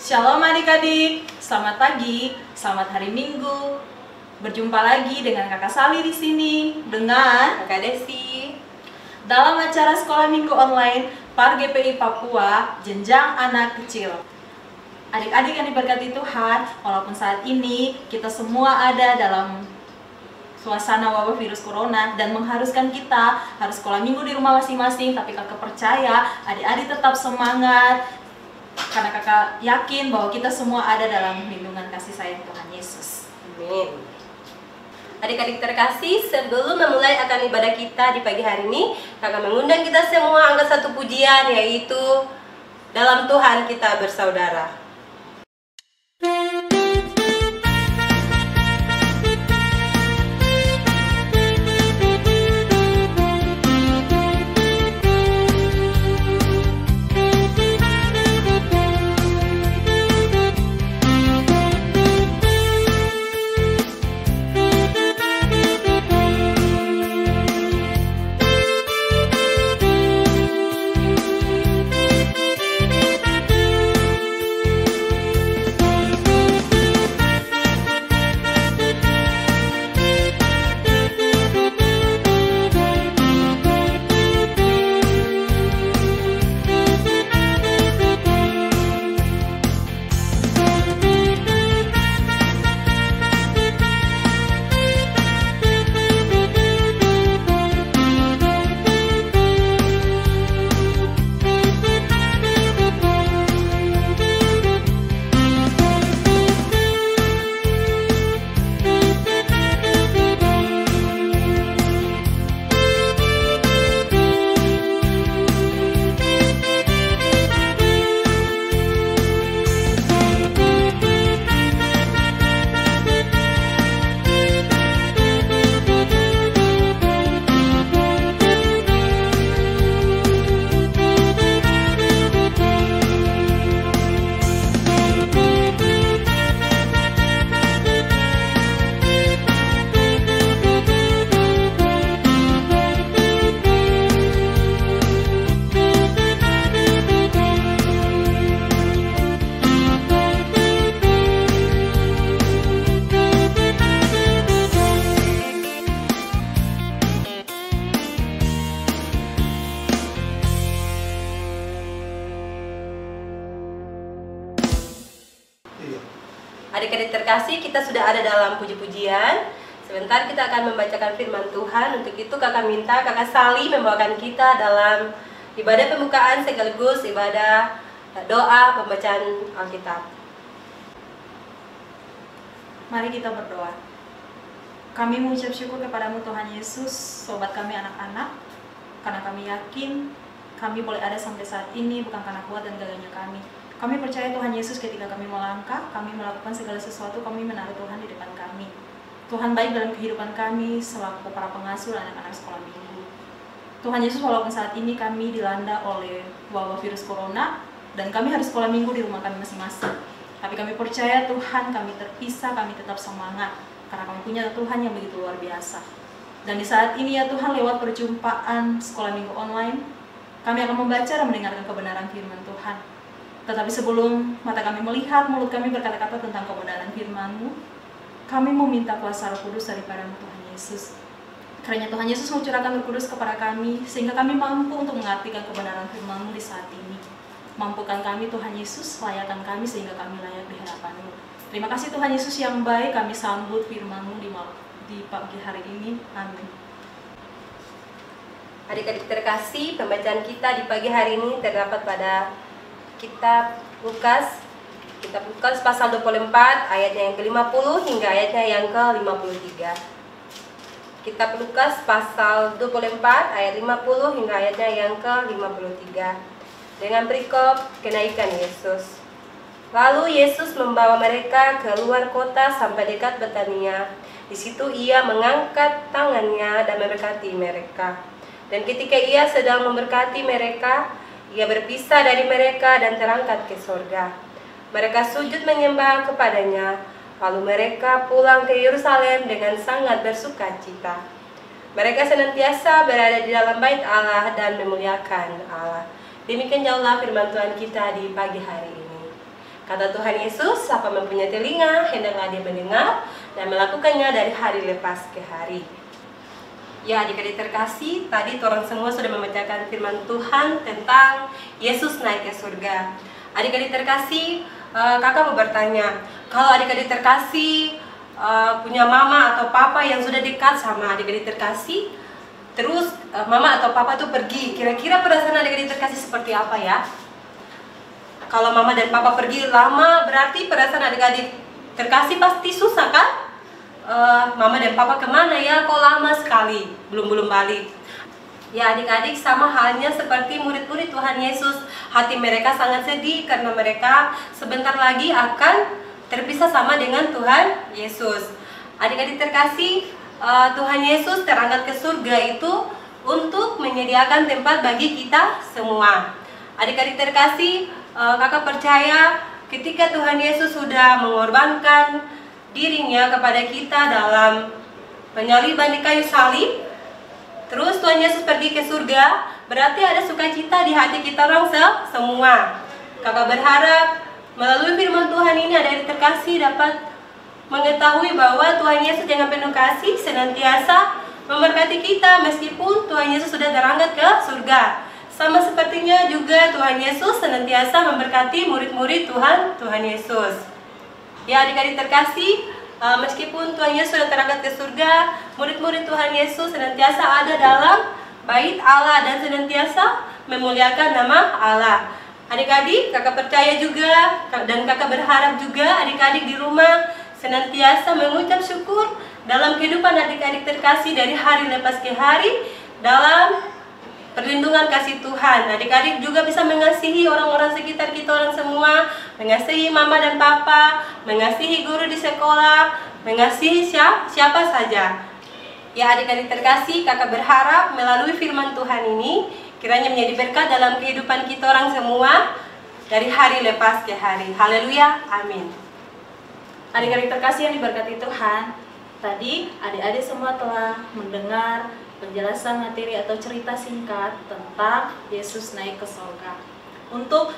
Shalom adik-adik, selamat pagi, selamat hari Minggu. Berjumpa lagi dengan Kakak Sali di sini dengan Kakak Desi dalam acara Sekolah Minggu Online PAR GPI Papua Jenjang Anak Kecil. Adik-adik yang diberkati Tuhan, walaupun saat ini kita semua ada dalam suasana wabah virus corona dan mengharuskan kita harus sekolah minggu di rumah masing-masing, tapi kakak percaya adik-adik tetap semangat karena kakak yakin bahwa kita semua ada dalam lindungan kasih sayang Tuhan Yesus. Amin. Adik-adik terkasih, sebelum memulai akan ibadah kita di pagi hari ini, kakak mengundang kita semua angkat satu pujian, yaitu dalam Tuhan kita bersaudara. Adik-adik terkasih, kita sudah ada dalam puji-pujian. Sebentar kita akan membacakan firman Tuhan. Untuk itu kakak minta kakak Sali membawakan kita dalam ibadah pembukaan sekaligus ibadah doa pembacaan Alkitab. Mari kita berdoa. Kami mengucap syukur kepadamu Tuhan Yesus, sobat kami anak-anak, karena kami yakin kami boleh ada sampai saat ini bukan karena kuat dan gagahnya kami. Kami percaya Tuhan Yesus ketika kami melangkah, kami melakukan segala sesuatu, kami menaruh Tuhan di depan kami. Tuhan baik dalam kehidupan kami selaku para pengasuh anak-anak sekolah minggu. Tuhan Yesus, walaupun saat ini kami dilanda oleh wabah virus corona dan kami harus sekolah minggu di rumah kami masing-masing. Tapi kami percaya Tuhan, kami terpisah, kami tetap semangat karena kami punya Tuhan yang begitu luar biasa. Dan di saat ini ya Tuhan, lewat perjumpaan sekolah minggu online, kami akan membaca dan mendengarkan kebenaran firman Tuhan. Tetapi sebelum mata kami melihat, mulut kami berkata-kata tentang kebenaran firman-Mu, kami meminta kuasa Roh Kudus daripada-Mu Tuhan Yesus. Karena Tuhan Yesus mencurahkan Roh Kudus kepada kami, sehingga kami mampu untuk mengartikan kebenaran firman-Mu di saat ini. Mampukan kami Tuhan Yesus, layakkan kami sehingga kami layak di hadapan-Mu. Terima kasih Tuhan Yesus yang baik, kami sambut firman-Mu di pagi hari ini. Amin. Adik-adik terkasih, pembacaan kita di pagi hari ini terdapat pada Kitab Lukas pasal 24 ayatnya yang ke-50 hingga ayatnya yang ke-53. Kitab Lukas pasal 24 ayat 50 hingga ayatnya yang ke-53. Dengan perikop kenaikan Yesus. Lalu Yesus membawa mereka ke luar kota sampai dekat Betania. Di situ ia mengangkat tangannya dan memberkati mereka. Dan ketika ia sedang memberkati mereka, ia berpisah dari mereka dan terangkat ke sorga. Mereka sujud menyembah kepadanya, lalu mereka pulang ke Yerusalem dengan sangat bersuka cita. Mereka senantiasa berada di dalam bait Allah dan memuliakan Allah. Demikian jauhlah firman Tuhan kita di pagi hari ini. Kata Tuhan Yesus, siapa mempunyai telinga, hendaklah dia mendengar dan melakukannya dari hari lepas ke hari. Ya, adik-adik terkasih, tadi orang semua sudah membacakan firman Tuhan tentang Yesus naik ke surga. Adik-adik terkasih, kakak mau bertanya, kalau adik-adik terkasih punya mama atau papa yang sudah dekat sama adik-adik terkasih, terus mama atau papa tuh pergi, kira-kira perasaan adik-adik terkasih seperti apa ya? Kalau mama dan papa pergi lama, berarti perasaan adik-adik terkasih pasti susah kan? Mama dan papa kemana ya? Kok lama sekali belum balik? Ya adik-adik, sama halnya seperti murid-murid Tuhan Yesus. Hati mereka sangat sedih karena mereka sebentar lagi akan terpisah sama dengan Tuhan Yesus. Adik-adik terkasih, Tuhan Yesus terangkat ke surga itu untuk menyediakan tempat bagi kita semua. Adik-adik terkasih, kakak percaya ketika Tuhan Yesus sudah mengorbankan dirinya kepada kita dalam penyaliban di kayu salib, terus Tuhan Yesus pergi ke surga, berarti ada sukacita di hati kita orang semua. Kakak berharap melalui firman Tuhan ini adik-adik terkasih dapat mengetahui bahwa Tuhan Yesus dengan penuh kasih senantiasa memberkati kita meskipun Tuhan Yesus sudah terangkat ke surga. Sama sepertinya juga Tuhan Yesus senantiasa memberkati murid-murid Tuhan Yesus. Ya adik-adik terkasih, meskipun Tuhan Yesus sudah terangkat ke surga, murid-murid Tuhan Yesus senantiasa ada dalam bait Allah dan senantiasa memuliakan nama Allah. Adik-adik, kakak percaya juga dan kakak berharap juga adik-adik di rumah senantiasa mengucap syukur dalam kehidupan adik-adik terkasih dari hari lepas ke hari dalam perlindungan kasih Tuhan. Adik-adik juga bisa mengasihi orang-orang sekitar kita orang semua, mengasihi mama dan papa, mengasihi guru di sekolah, mengasihi siapa saja. Ya adik-adik terkasih, kakak berharap melalui firman Tuhan ini kiranya menjadi berkat dalam kehidupan kita orang semua dari hari lepas ke hari. Haleluya, amin. Adik-adik terkasih yang diberkati Tuhan, tadi adik-adik semua telah mendengar penjelasan materi atau cerita singkat tentang Yesus naik ke surga. Untuk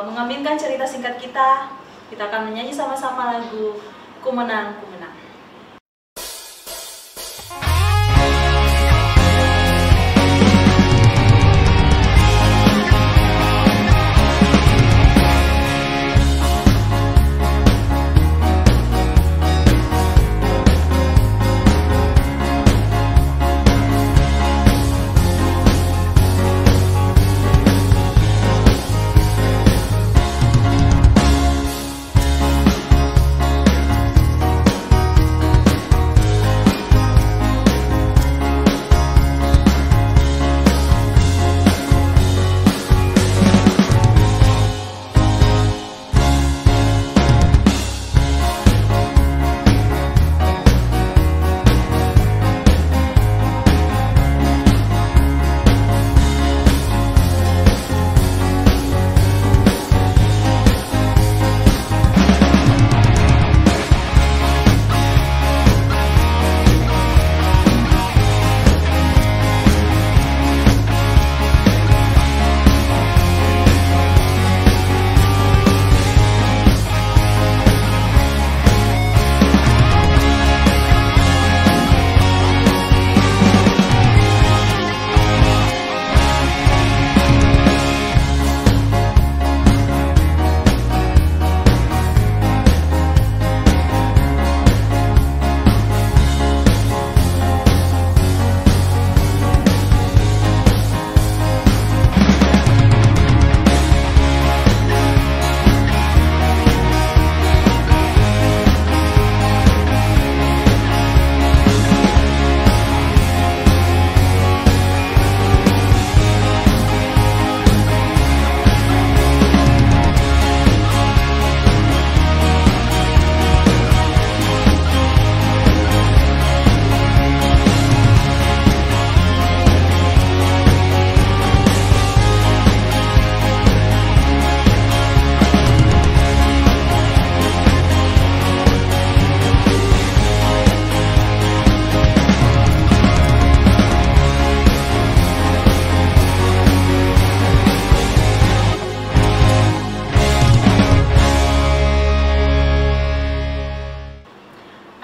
mengaminkan cerita singkat kita akan menyanyi sama-sama lagu Ku Menang, Ku Menang.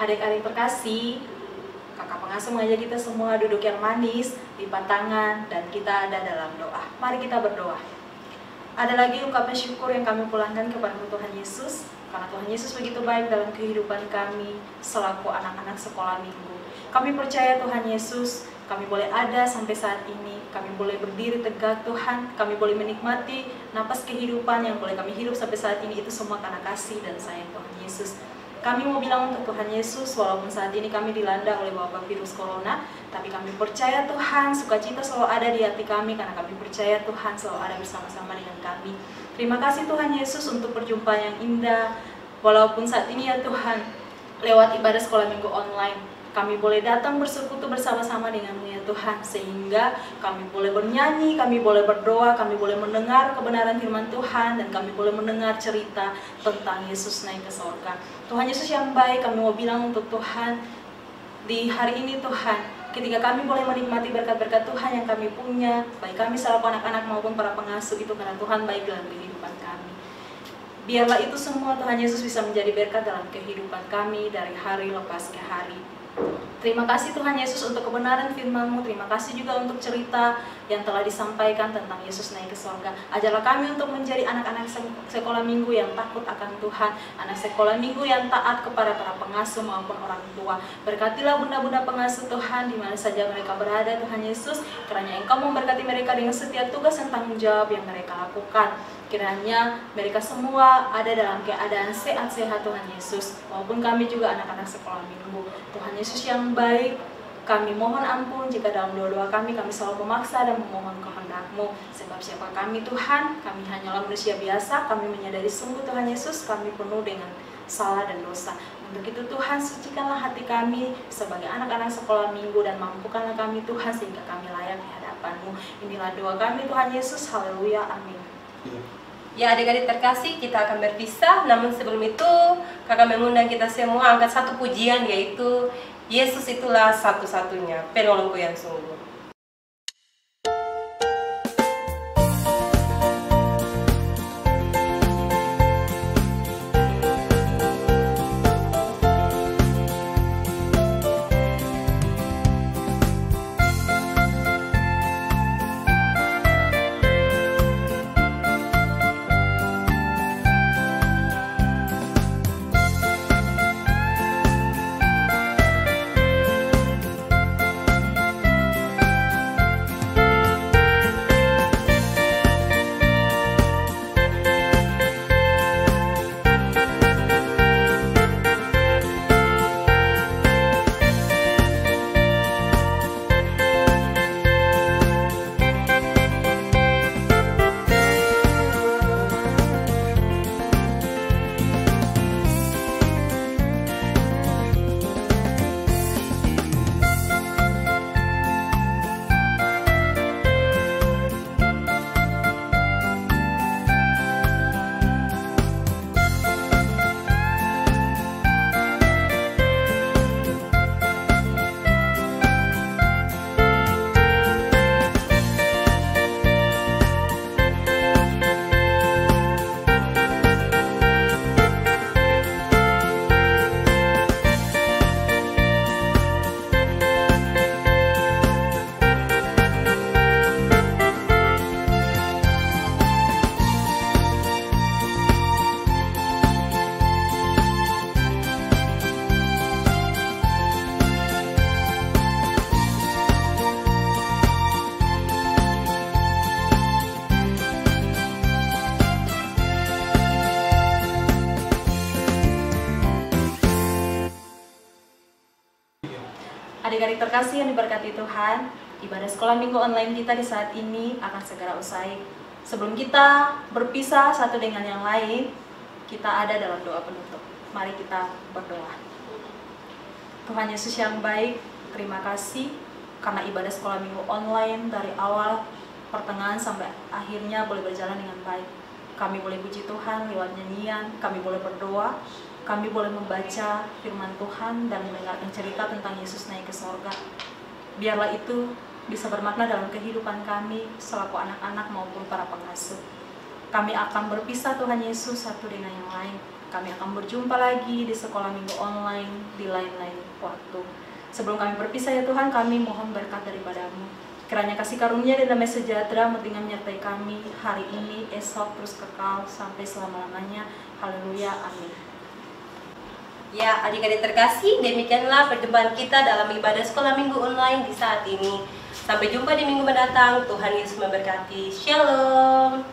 Adik-adik terkasih, kakak pengasuh mengajak kita semua duduk yang manis, lipat tangan, dan kita ada dalam doa. Mari kita berdoa. Ada lagi ungkapan syukur yang kami pulangkan kepada Tuhan Yesus, karena Tuhan Yesus begitu baik dalam kehidupan kami selaku anak-anak sekolah minggu. Kami percaya Tuhan Yesus, kami boleh ada sampai saat ini, kami boleh berdiri tegak Tuhan, kami boleh menikmati napas kehidupan yang boleh kami hidup sampai saat ini, itu semua karena kasih dan sayang Tuhan Yesus. Kami mau bilang untuk Tuhan Yesus, walaupun saat ini kami dilanda oleh wabah virus corona, tapi kami percaya Tuhan, sukacita selalu ada di hati kami, karena kami percaya Tuhan selalu ada bersama-sama dengan kami. Terima kasih Tuhan Yesus untuk perjumpaan yang indah, walaupun saat ini ya Tuhan, lewat ibadah sekolah minggu online, kami boleh datang bersekutu bersama-sama dengan-Mu ya Tuhan, sehingga kami boleh bernyanyi, kami boleh berdoa, kami boleh mendengar kebenaran firman Tuhan, dan kami boleh mendengar cerita tentang Yesus naik ke sorga. Tuhan Yesus yang baik, kami mau bilang untuk Tuhan, di hari ini Tuhan, ketika kami boleh menikmati berkat-berkat Tuhan yang kami punya, baik kami selaku anak-anak maupun para pengasuh, itu karena Tuhan baik dalam kehidupan kami. Biarlah itu semua Tuhan Yesus bisa menjadi berkat dalam kehidupan kami dari hari lepas ke hari. Terima kasih Tuhan Yesus untuk kebenaran firman-Mu. Terima kasih juga untuk cerita yang telah disampaikan tentang Yesus naik ke sorga. Ajarlah kami untuk menjadi anak-anak sekolah minggu yang takut akan Tuhan, anak sekolah minggu yang taat kepada para pengasuh maupun orang tua. Berkatilah bunda-bunda pengasuh Tuhan di mana saja mereka berada Tuhan Yesus, kiranya Engkau memberkati mereka dengan setiap tugas dan tanggung jawab yang mereka lakukan. Kiranya mereka semua ada dalam keadaan sehat-sehat Tuhan Yesus, maupun kami juga anak-anak sekolah minggu. Tuhan Yesus yang baik, kami mohon ampun jika dalam doa-doa kami selalu memaksa dan memohon kehendak-Mu. Sebab siapa kami Tuhan, kami hanyalah manusia biasa, kami menyadari sungguh Tuhan Yesus, kami penuh dengan salah dan dosa. Untuk itu Tuhan, sucikanlah hati kami sebagai anak-anak sekolah minggu, dan mampukanlah kami Tuhan sehingga kami layak di hadapan-Mu. Inilah doa kami Tuhan Yesus, haleluya, amin. Ya adik-adik terkasih, kita akan berpisah. Namun sebelum itu, kakak mengundang kita semua angkat satu pujian, yaitu Yesus itulah satu-satunya penolongku yang sungguh. Adik-adik terkasih yang diberkati Tuhan, ibadah sekolah minggu online kita di saat ini akan segera usai. Sebelum kita berpisah satu dengan yang lain, kita ada dalam doa penutup. Mari kita berdoa. Tuhan Yesus yang baik, terima kasih karena ibadah sekolah minggu online dari awal, pertengahan sampai akhirnya boleh berjalan dengan baik. Kami boleh puji Tuhan lewat nyanyian, kami boleh berdoa, kami boleh membaca firman Tuhan dan mendengarkan cerita tentang Yesus naik ke sorga. Biarlah itu bisa bermakna dalam kehidupan kami selaku anak-anak maupun para pengasuh. Kami akan berpisah Tuhan Yesus satu dengan yang lain. Kami akan berjumpa lagi di sekolah minggu online di lain-lain waktu. Sebelum kami berpisah ya Tuhan, kami mohon berkat daripada-Mu. Kiranya kasih karunia dan damai sejahtera dengan menyertai kami hari ini, esok, terus kekal sampai selama-lamanya. Haleluya, amin. Ya, adik-adik terkasih, demikianlah perjumpaan kita dalam ibadah sekolah minggu online di saat ini. Sampai jumpa di minggu mendatang. Tuhan Yesus memberkati. Shalom.